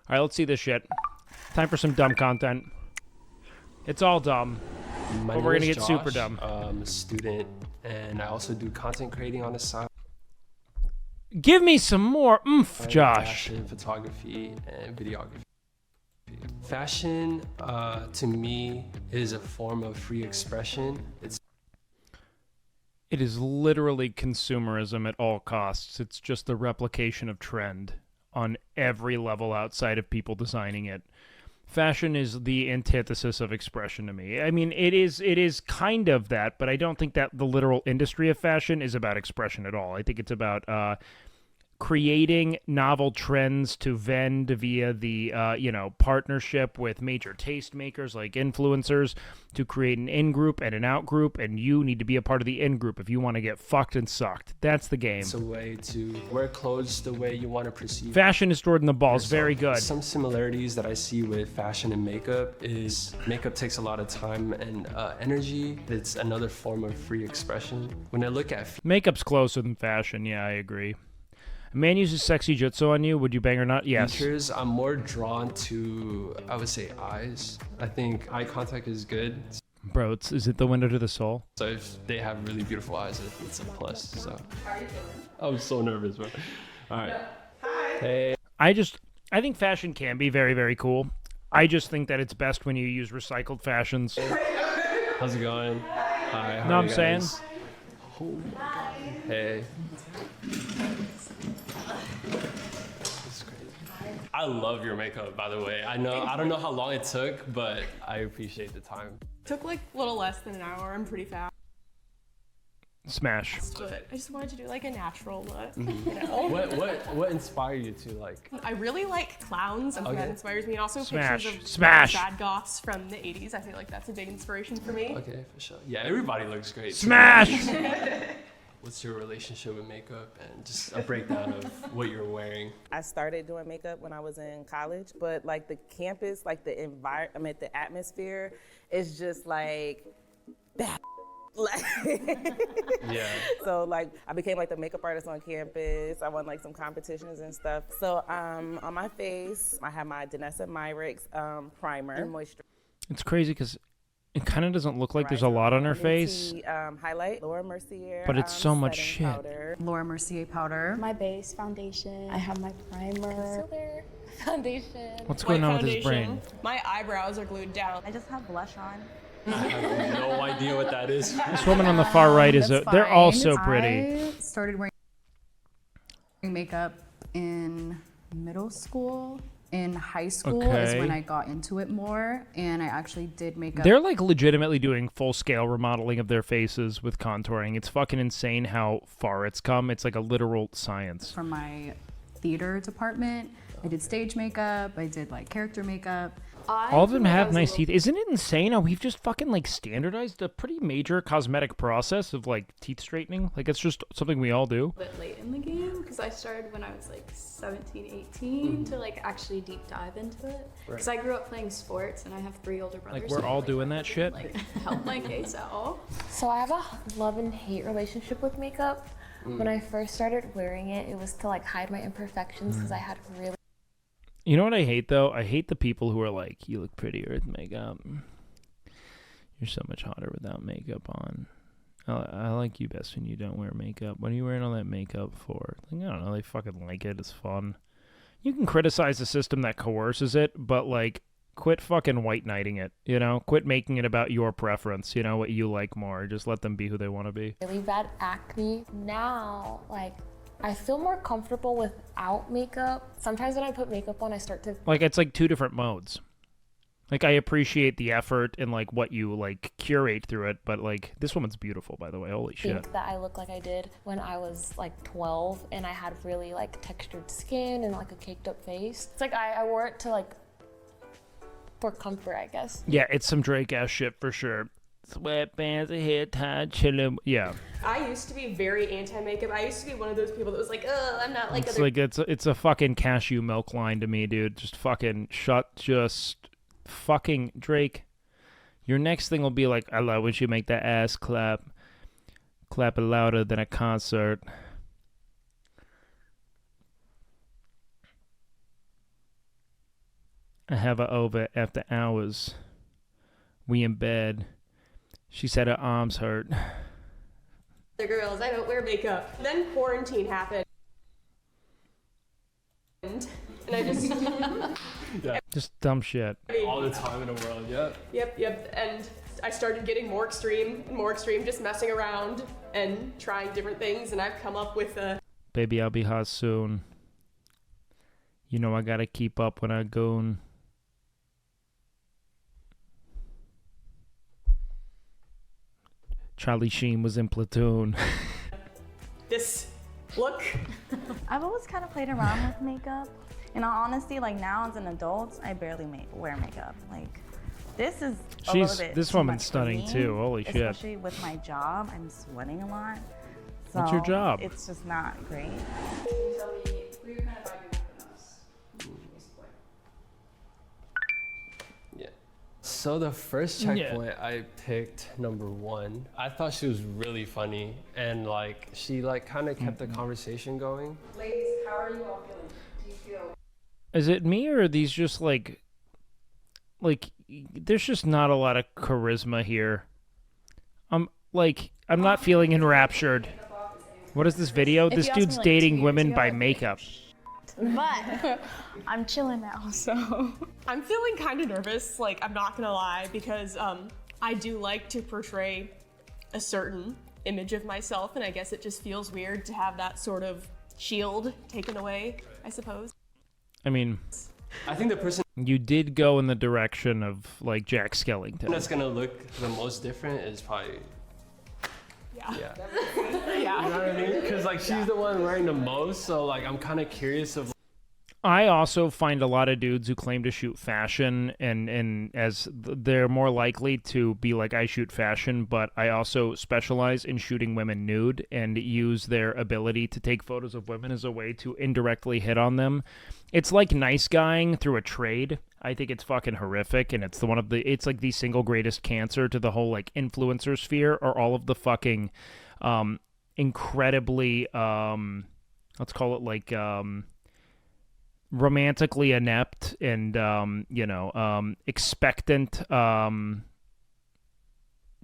All right, let's see this shit. Time for some dumb content. It's all dumb, but we're gonna get super dumb. I'm a student, and I also do content creating on the side. Give me some more oomph, Josh. Fashion, photography, and videography. Fashion, to me, is a form of free expression. It is literally consumerism at all costs. It's just the replication of trend on every level outside of people designing it. Fashion is the antithesis of expression to me. I mean, it is kind of that, but I don't think that the literal industry of fashion is about expression at all. I think it's about creating novel trends to vend via the partnership with major tastemakers like influencers to create an in-group and an out-group, and you need to be a part of the in-group if you want to get fucked and sucked. That's the game. It's a way to wear clothes the way you want to perceive. Fashion is Jordan the Balls. Very good. Some similarities that I see with fashion and makeup is makeup takes a lot of time and energy. It's another form of free expression. When I look at makeup's closer than fashion. Yeah, I agree. A man uses sexy jutsu on you. Would you bang or not? Yes. features, I'm more drawn to, I would say, eyes. I think eye contact is good. Bro, is it the window to the soul? So if they have really beautiful eyes, it's a plus. So. How are you feeling? I'm so nervous, bro. All right. Hi. Hey. I think fashion can be very, very cool. I just think that it's best when you use recycled fashions. How's it going? Hi. No, I'm saying. Oh my God. Hey. I love your makeup, by the way. I don't know how long it took, but I appreciate the time. Took like a little less than an hour. I'm pretty fast. Smash. But I just wanted to do like a natural look. Mm-hmm. You know? What inspired you to like? I really like clowns. Okay. That inspires me, and also pictures of sad goths from the 80s. I feel like that's a big inspiration for me. Okay, for sure. Yeah, everybody looks great. Smash. What's your relationship with makeup, and just a breakdown of what you're wearing? I started doing makeup when I was in college, but like the campus, like the environment, the atmosphere is just like that. Yeah. So like I became like the makeup artist on campus. I won like some competitions and stuff. So on my face, I have my Danessa Myricks primer and moisture. It's crazy because it kind of doesn't look like there's a lot on her face. Highlight, Laura Mercier. But it's so much shit. Powder. Laura Mercier powder. My base foundation. I have my primer. Concealer. Foundation. What's going on with his brain? My eyebrows are glued down. I just have blush on. I have no idea what that is. This woman on the far right they're all so pretty. I started wearing makeup in middle school. In high school is when I got into it more, and I actually did makeup. They're like legitimately doing full-scale remodeling of their faces with contouring. It's fucking insane how far it's come. It's like a literal science. From my theater department, I did stage makeup, I did like character makeup. All of them have nice teeth. Isn't it insane how we've just fucking like standardized a pretty major cosmetic process of like teeth straightening? Like it's just something we all do. A bit late in the game because I started when I was like 17, 18 to like actually deep dive into it. Because I grew up playing sports and I have 3 older brothers. Like we're all doing that shit. Like help my case out. So I have a love and hate relationship with makeup. When I first started wearing it, it was to like hide my imperfections because I had really. You know what I hate though? I hate the people who are like, you look prettier with makeup. You're so much hotter without makeup on. I like you best when you don't wear makeup. What are you wearing all that makeup for? Like, I don't know. They fucking like it. It's fun. You can criticize the system that coerces it, but like, quit fucking white knighting it. You know, quit making it about your preference. You know, what you like more. Just let them be who they want to be. Really bad acne. Now, like, I feel more comfortable without makeup. Sometimes when I put makeup on, I start to... Like, it's like 2 different modes. Like, I appreciate the effort and, like, what you, like, curate through it, but, like, this woman's beautiful, by the way. Holy shit. Think that I look like I did when I was, like, 12, and I had really, like, textured skin and, like, a caked-up face. It's like I wore it to, like, for comfort, I guess. Yeah, it's some Drake-ass shit for sure. Sweatbands, a hair tie, chillin'. Yeah. I used to be very anti-makeup. I used to be one of those people that was like, oh, I'm not like it's other... like it's a fucking cashew milk line to me, dude. Just fucking fucking Drake. Your next thing will be like, I love when you make that ass clap it louder than a concert. I have her over after hours. We in bed. She said her arms hurt. The girls, I don't wear makeup. Then quarantine happened. And I just... Just dumb shit. All the time in the world, Yep. And I started getting more extreme, just messing around and trying different things. And I've come up with a... Baby, I'll be hot soon. You know I gotta keep up when I goon. Charlie Sheen was in Platoon. This look. I've always kind of played around with makeup. In all honesty, like now as an adult, I barely wear makeup. Like this is a little bit this too woman's much for stunning me, too. Holy shit. Especially with my job, I'm sweating a lot. So What's your job? It's just not great. Tell me who you're kind of vibing with the most. Yeah. So the first checkpoint, I picked number 1. I thought she was really funny, and like she like kind of kept the conversation going. Ladies, how are you all feeling? Do you feel? Is it me or are these just like there's just not a lot of charisma here. I'm not feeling enraptured. What is this video? This dude's dating women by makeup. But I'm chilling now, so. I'm feeling kind of nervous, like I'm not gonna lie, because I do like to portray a certain image of myself, and I guess it just feels weird to have that sort of shield taken away, I suppose. I mean, I think the person you did go in the direction of like Jack Skellington. that's gonna look the most different is probably Yeah. You know what I mean? Because like she's the one wearing the most, so like I'm kind of curious of. I also find a lot of dudes who claim to shoot fashion and as they're more likely to be like, I shoot fashion, but I also specialize in shooting women nude and use their ability to take photos of women as a way to indirectly hit on them. It's like nice guying through a trade. I think it's fucking horrific, and it's it's like the single greatest cancer to the whole like influencer sphere, or all of the fucking incredibly let's call it like romantically inept and expectant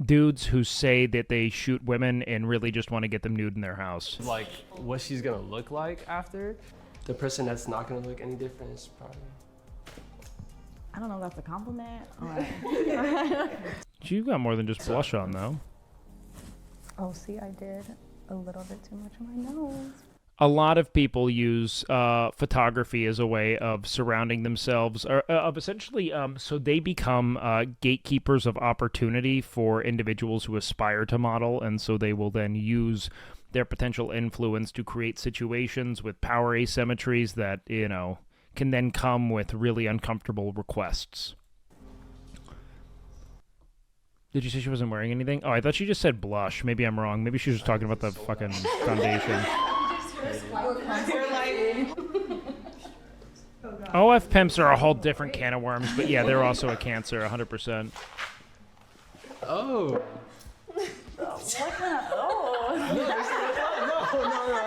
dudes who say that they shoot women and really just want to get them nude in their house. Like what she's gonna look like after. The person that's not gonna look any different is probably. I don't know if that's a compliment or. You got more than just blush on though. Oh, see, I did a little bit too much on my nose. A lot of people use photography as a way of surrounding themselves, or of essentially, so they become gatekeepers of opportunity for individuals who aspire to model, and so they will then use their potential influence to create situations with power asymmetries that, can then come with really uncomfortable requests. Did you say she wasn't wearing anything? Oh, I thought she just said blush. Maybe I'm wrong. Maybe she was just talking about the fucking foundation. OF pimps are a whole different can of worms, but yeah, they're also a cancer, 100%. Oh. No,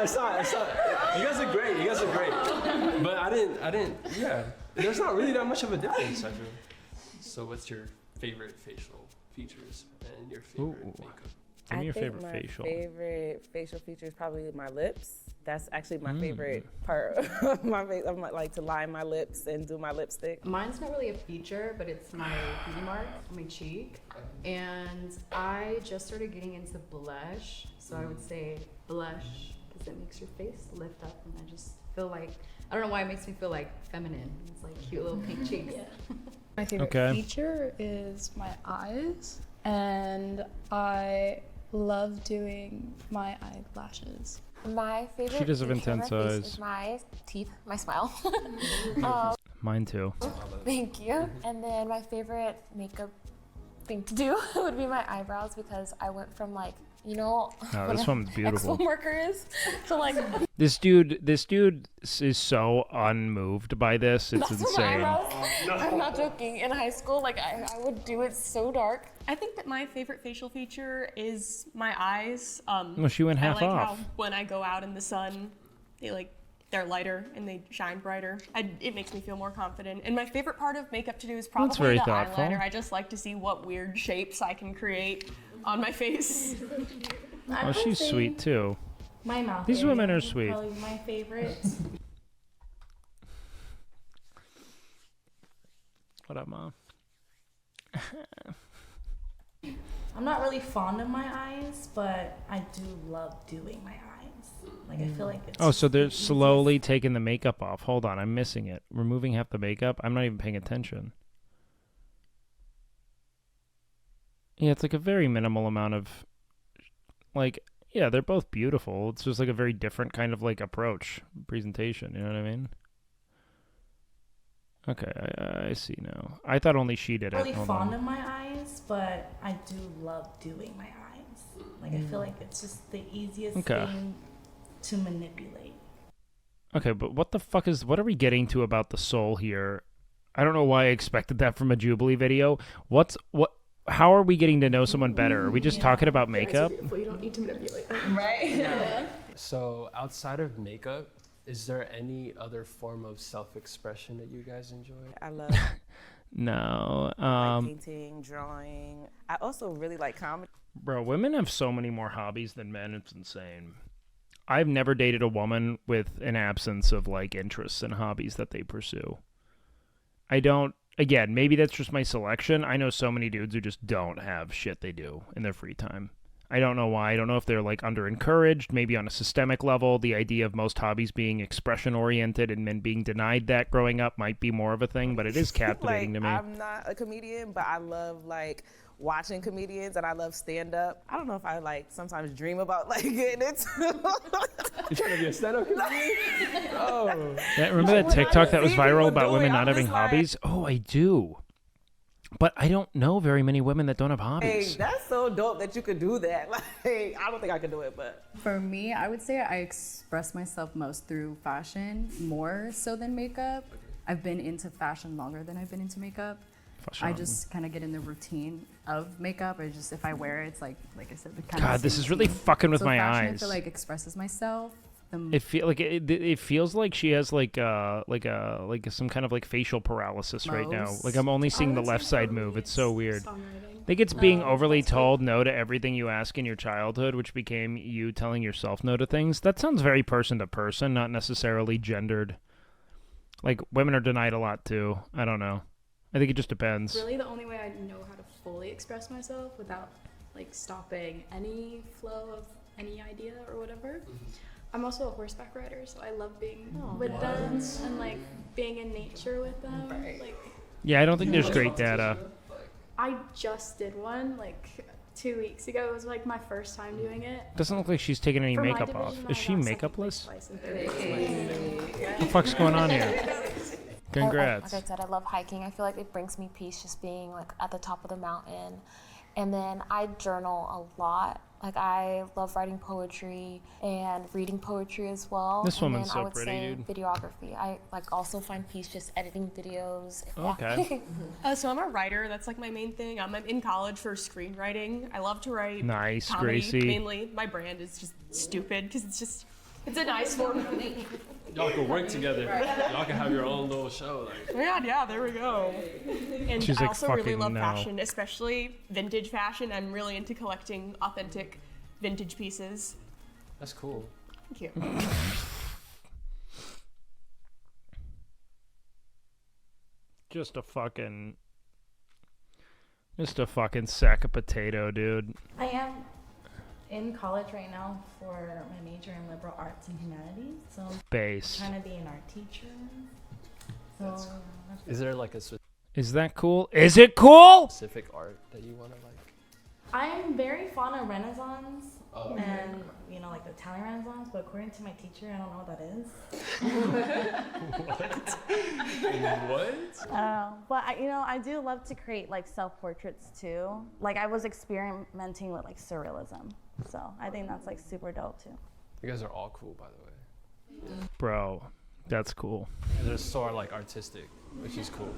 it's not. You guys are great. But I didn't, yeah. There's not really that much of a difference, I feel. So what's your favorite facial features and your favorite makeup? Give me your favorite my facial. favorite facial feature is probably my lips. That's actually my favorite part of my face. I like to line my lips and do my lipstick. Mine's not really a feature, but it's my beauty mark on my cheek. And I just started getting into blush. So I would say blush because it makes your face lift up. And I just feel like, I don't know why it makes me feel like feminine. It's like cute little pink cheeks. My favorite feature is my eyes. And I love doing my eyelashes. My favorite She does have feature of intense my face eyes. is my teeth, my smile. Mine too. Thank you. And then my favorite makeup thing to do would be my eyebrows because I went from like, Oh, this one's beautiful. Expo markers to like. This dude is so unmoved by this. It's insane. I'm not joking. In high school, like I would do it so dark. I think that my favorite facial feature is my eyes. Well, she went half I like off. how when I go out in the sun, they like they're lighter and they shine brighter. It makes me feel more confident. And my favorite part of makeup to do is probably very the thoughtful. eyeliner. I just like to see what weird shapes I can create on my face. Oh, she's sweet too. My mouth. These area women are is sweet. Probably my favorite. What up, Mom? I'm not really fond of my eyes, but I do love doing my eyes. Like I feel like it's. Oh, so they're the slowly taking the makeup off. Hold on, I'm missing it. Removing half the makeup? I'm not even paying attention. Yeah, it's like a very minimal amount of, like, yeah, they're both beautiful. It's just like a very different kind of like approach, presentation, you know what I mean? Okay, I see now. I thought only she did it. really Hold fond on. of my eyes, but I do love doing my eyes. Like I feel like it's just the easiest Okay. thing to manipulate. Okay, but what the fuck what are we getting to about the soul here? I don't know why I expected that from a Jubilee video. How are we getting to know someone better? Are we just talking about makeup? You don't need to manipulate that. Right? So outside of makeup, is there any other form of self-expression that you guys enjoy? I love No. like painting, drawing. I also really like comedy. Bro, women have so many more hobbies than men. It's insane. I've never dated a woman with an absence of like interests and hobbies that they pursue. I don't, again, maybe that's just my selection. I know so many dudes who just don't have shit they do in their free time. I don't know why. I don't know if they're like under encouraged, maybe on a systemic level. The idea of most hobbies being expression oriented and men being denied that growing up might be more of a thing, but it is captivating Like, to me. I'm not a comedian, but I love like watching comedians and I love stand up. I don't know if I like sometimes dream about like getting into You trying to be a stand-up comedian? Oh. Yeah, remember that TikTok that was see viral people about do women it, not I'm having just like- hobbies? Oh, I do. But I don't know very many women that don't have Hey, hobbies. that's so dope that you could do that. Like, I don't think I could do it, but For me, I would say I express myself most through fashion, more so than makeup. I've been into fashion longer than I've been into makeup. I just kind of get in the routine of makeup. If I wear it, it's like I said, the kind of God, this is really fucking with so my fashion, I eyes. feel like expresses myself. It feels like she has like some kind of like facial paralysis right now. Most. Like I'm only seeing the that's left like side probably move. It's so weird. Songwriting. I think it's being overly that's told no to everything you ask in your childhood, which became you telling yourself no to things. That sounds very person to person, not necessarily gendered. Like women are denied a lot too. I don't know. I think it just depends. Really, the only way I know how to fully express myself without like stopping any flow of any idea or whatever. I'm also a horseback rider, so I love being with them and like being in nature with them. Like Yeah, I don't think there's great data. I just did one like 2 weeks ago. It was like my first time doing it. Doesn't look like she's taking any For my makeup off. division, Is I she got second makeupless? place twice and third place twice. What the fuck's going on here? Congrats. Like I said, I love hiking. I feel like it brings me peace just being like at the top of the mountain. And then I journal a lot. Like I love writing poetry and reading poetry as well. This And woman's then so I would pretty, say dude. videography. I like also find peace just editing videos. Okay. So I'm a writer. That's like my main thing. I'm in college for screenwriting. I love to write Nice, comedy, Gracie. mainly. My brand is just stupid because it's a nice form of Y'all can work together. Y'all can have your own little show. Like. Yeah, there we go. And She's I like, also really "Fucking love no." fashion, especially vintage fashion. I'm really into collecting authentic vintage pieces. That's cool. Thank you. Just a fucking sack of potato, dude. I am in college right now for my major in liberal arts and humanities, so I'm Base. trying to be an art teacher. So Is there like a Is that cool? Is it cool? specific art that you want to like? I'm very fond of Renaissance and like the Italian Renaissance, but according to my teacher, I don't know what that is. What? But I do love to create like self-portraits too. Like I was experimenting with like surrealism, so I think that's like super dope too. You guys are all cool, by the way. Bro, that's cool. And they're so like artistic, which is cool.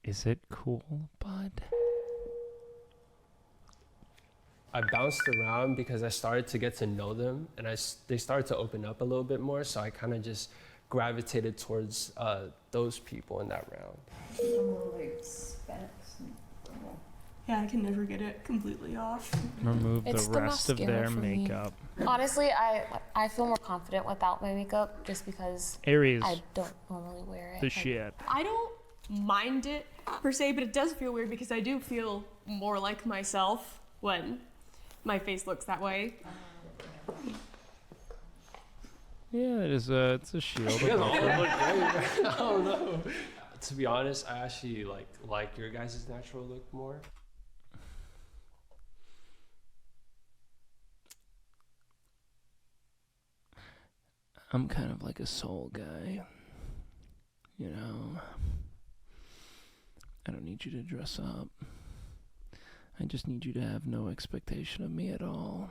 Is it cool, bud? I bounced around because I started to get to know them, and they started to open up a little bit more. So I kind of just gravitated towards those people in that round. Yeah, I can never get it completely off. Remove It's the the rest of mascara their for me. makeup. Honestly, I feel more confident without my makeup just because Aries, I don't normally wear it. the Like, shit. I don't mind it per se, but it does feel weird because I do feel more like myself when my face looks that way. Yeah, it's a shield. You guys all look great. I don't know. To be honest, I actually like your guys' natural look more. I'm kind of like a soul guy. You know, I don't need you to dress up. I just need you to have no expectation of me at all.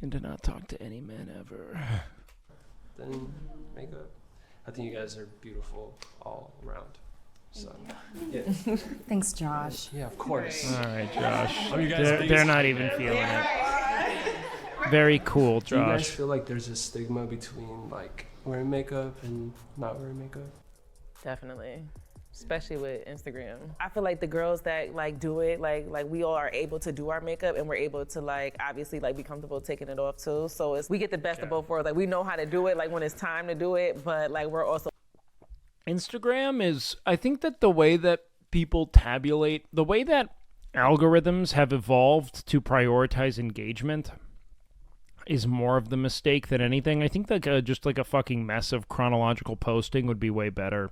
And to not talk to any man ever. Then makeup. I think you guys are beautiful all around. So, yeah. Thanks, Josh. Yeah, of course. All right, Josh. Are you guys They're not even feeling it. Very cool, Do you guys Josh. feel like there's a stigma between like wearing makeup and not wearing makeup? Definitely. Especially with Instagram. I feel like the girls that like do it, like we all are able to do our makeup and we're able to like obviously like be comfortable taking it off too. So we get the best of both worlds. Like we know how to do it like when it's time to do it, but like we're also Instagram is, I think that the way that people tabulate, the way that algorithms have evolved to prioritize engagement is more of the mistake than anything. I think that just like a fucking mess of chronological posting would be way better.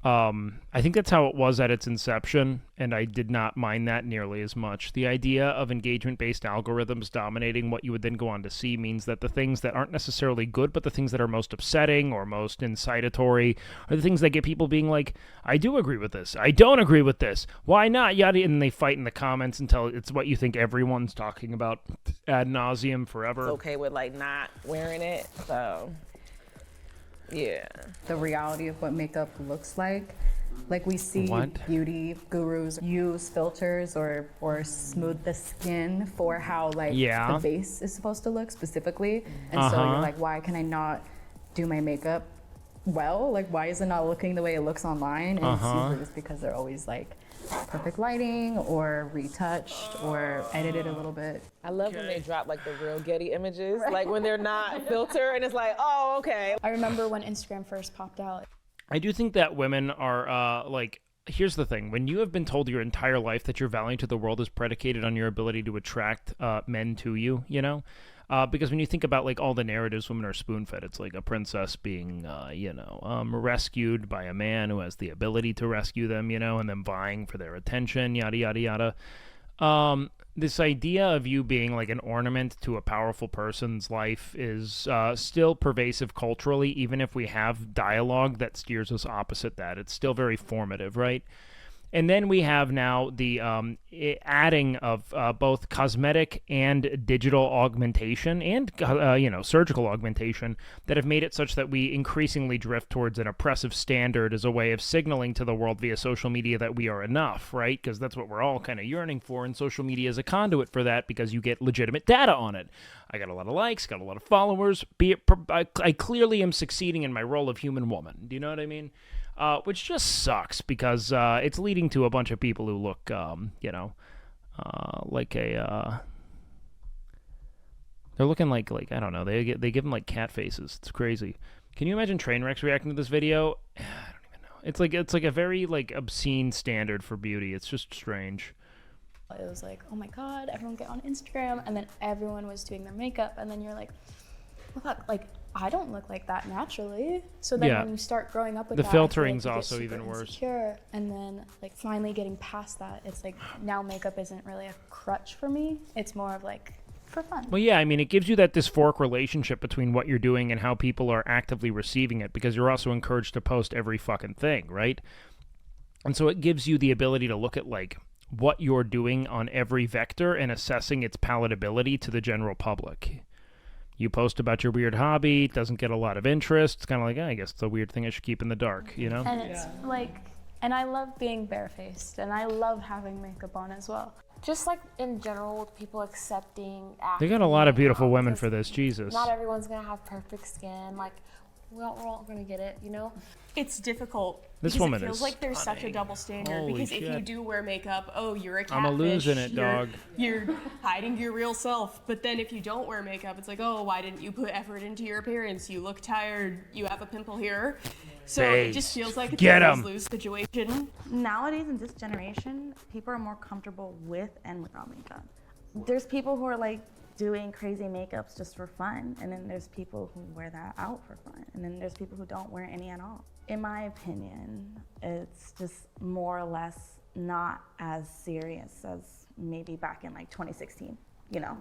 I think that's how it was at its inception, and I did not mind that nearly as much. The idea of engagement-based algorithms dominating what you would then go on to see means that the things that aren't necessarily good, but the things that are most upsetting or most incitatory are the things that get people being like, I do agree with this, I don't agree with this, why not, yada, and they fight in the comments until it's what you think everyone's talking about ad nauseum forever. okay with like not wearing it. So yeah. The reality of what makeup looks like. Like we see What? beauty gurus use filters or smooth the skin for how like Yeah. the base is supposed to look specifically. And so you're like, why can I not do my makeup well? Like why is it not looking the way it looks online? And it's usually just because they're always like perfect lighting or retouched or edited a little bit. I love when they drop like the real Getty images, like when they're not filtered and it's like, oh, okay. I remember when Instagram first popped out. I do think that women are, here's the thing. When you have been told your entire life that your value to the world is predicated on your ability to attract men to you, you know? Because when you think about, like, all the narratives women are spoon-fed, it's like a princess being, rescued by a man who has the ability to rescue them, you know, and them vying for their attention, yada, yada, yada. This idea of you being like an ornament to a powerful person's life is still pervasive culturally, even if we have dialogue that steers us opposite that. It's still very formative, right? And then we have now the adding of both cosmetic and digital augmentation and, surgical augmentation that have made it such that we increasingly drift towards an oppressive standard as a way of signaling to the world via social media that we are enough, right? Because that's what we're all kind of yearning for, and social media is a conduit for that because you get legitimate data on it. I got a lot of likes, got a lot of followers. I clearly am succeeding in my role of human woman. Do you know what I mean? Which just sucks because it's leading to a bunch of people who look, like a. They're looking like I don't know. They give them like cat faces. It's crazy. Can you imagine Trainwreck's reacting to this video? I don't even know. It's like a very like obscene standard for beauty. It's just strange. It was like, oh my god, everyone get on Instagram, and then everyone was doing their makeup, and then you're like, well, fuck, like I don't look like that naturally. So then when you start growing up with the that, I feel filtering's like you get also super even worse. insecure. And then like finally getting past that, it's like now makeup isn't really a crutch for me. It's more of like for fun. Well, yeah, I mean, it gives you that dysphoric relationship between what you're doing and how people are actively receiving it, because you're also encouraged to post every fucking thing, right? And so it gives you the ability to look at like what you're doing on every vector and assessing its palatability to the general public. You post about your weird hobby, it doesn't get a lot of interest. It's kind of like, I guess it's a weird thing I should keep in the dark, you know? And it's like And I love being barefaced, and I love having makeup on as well. Just like in general, with people accepting They got a lot of acne, beautiful women because for this. Jesus. Not everyone's gonna have perfect skin. Like, we're all gonna get it, you know? It's difficult. This because woman it feels is like there's such a stunning. double standard. Holy because if you shit. do wear makeup, oh, you're a catfish. I'm a losing it, dog. You're hiding your real self. But then if you don't wear makeup, it's like, oh, why didn't you put effort into your appearance? You look tired. You have a pimple here. So it just feels like it's a lose-lose situation. Nowadays in this generation, people are more comfortable with and without makeup. There's people who are like doing crazy makeups just for fun, and then there's people who wear that out for fun, and then there's people who don't wear any at all. In my opinion, it's just more or less not as serious as maybe back in like 2016, you know,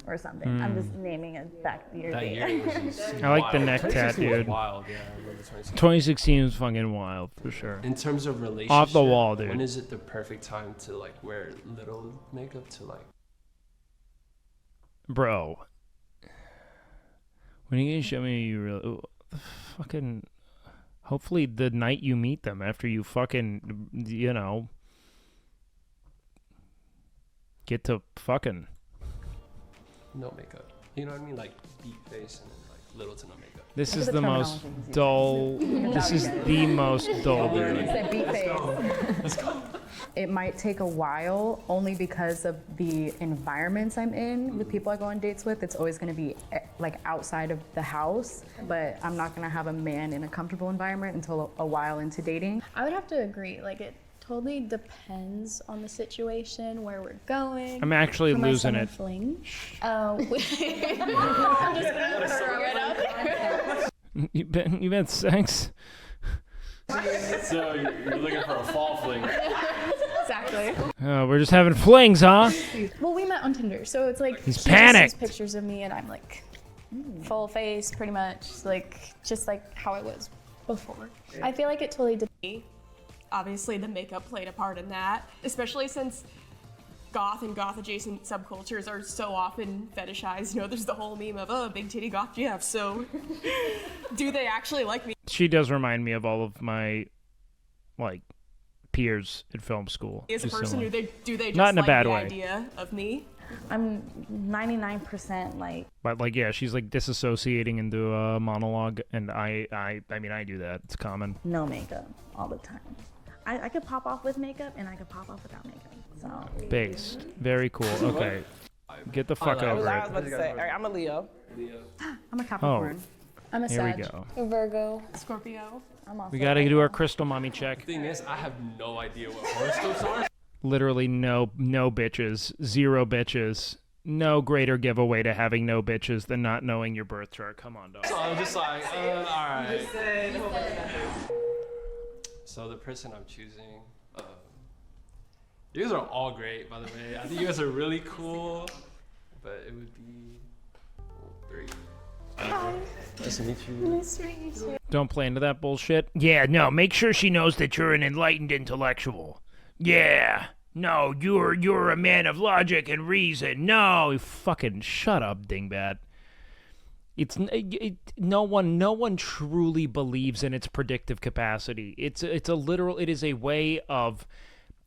or something. I'm just naming a back year That date. year was I like the wild. neck tat, 2016 was dude. wild, yeah. I remember 2016. 2016 was fucking wild for sure. In terms of relationship, Off the wall, dude. When is it the perfect time to like wear little makeup to like? Bro, when are you gonna show me you really fucking? Hopefully, the night you meet them after you fucking, you know, get to fucking. No makeup. You know what I mean? Like beat face and then like little to no makeup. This is the most dull. This is the most dull, dude. Said beat face. It might take a while only because of the environments I'm in with people I go on dates with. It's always going to be like outside of the house, but I'm not going to have a man in a comfortable environment until a while into dating. I would have to agree. Like, it totally depends on the situation, where we're going. I'm actually For my losing summer it. Fling. I'm just gonna throw it out there. You been sex? So you're looking for a fall fling. Exactly. We're just having flings, huh? Well, we met on Tinder, so it's like He's he panicked. sees pictures of me, and I'm like full face, pretty much, like just like how I was before. I feel like it totally depends. Obviously, the makeup played a part in that, especially since goth and goth adjacent subcultures are so often fetishized. You know, there's the whole meme of, oh, big titty goth GF, so do they actually like me? She does remind me of all of my, like, peers at film school. As a Just person, similar. do they just Not in a like bad the way. idea of me? I'm 99% like But like, yeah, she's like disassociating into a monologue, and I mean, I do that. It's common. no makeup all the time. I could pop off with makeup and I could pop off without makeup. So Based. Very cool. Okay. Get the fuck What was over I was it. about to say? All right, I'm a Leo. I'm a Capricorn. I'm a Here we Sag. go. A Virgo. Scorpio. I'm also We gotta do our crystal mommy check. Thing is, I have no idea what horoscopes are. Literally no bitches. Zero bitches. No greater giveaway to having no bitches than not knowing your birth chart. Come on, dog. So I'm just like, all right. So the person I'm choosing, you guys are all great, by the way. I think you guys are really cool, but it would be 3. Nice to meet you. Nice to meet you too. Don't play into that bullshit. Yeah, no, make sure she knows that you're an enlightened intellectual. Yeah. No, you're a man of logic and reason. No, fucking shut up, dingbat. No one truly believes in its predictive capacity. It is a way of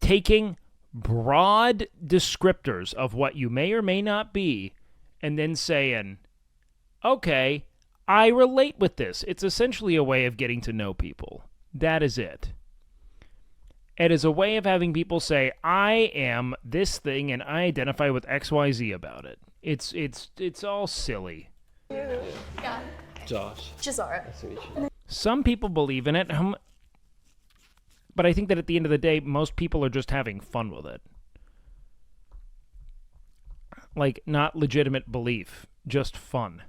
taking broad descriptors of what you may or may not be and then saying, okay, I relate with this. It's essentially a way of getting to know people. That is it. It is a way of having people say, I am this thing and I identify with XYZ about it. It's all silly. Yeah. Josh. Jazara. Nice to meet you. Some people believe in it, but I think that at the end of the day, most people are just having fun with it. Like, not legitimate belief, just fun.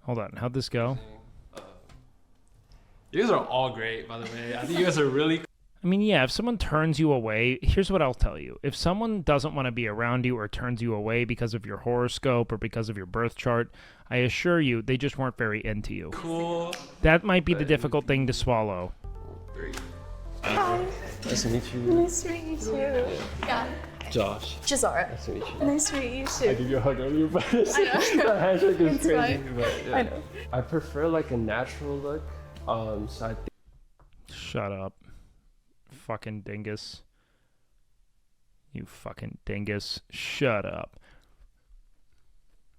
Hold on, how'd this go? You guys are all great, by the way. I think you guys are really. I mean, yeah, if someone turns you away, here's what I'll tell you. If someone doesn't want to be around you or turns you away because of your horoscope or because of your birth chart, I assure you, they just weren't very into you. Cool. That might be the difficult thing to swallow. 3. Hi. Nice to meet you. Nice to meet you too. Yeah. Josh. Jazara. Nice to meet you. Nice to meet you I too. gave you a hug earlier, but the handshake is crazy. But, yeah. I know. I prefer like a natural look. So I think Shut up. fucking dingus. You fucking dingus. Shut up.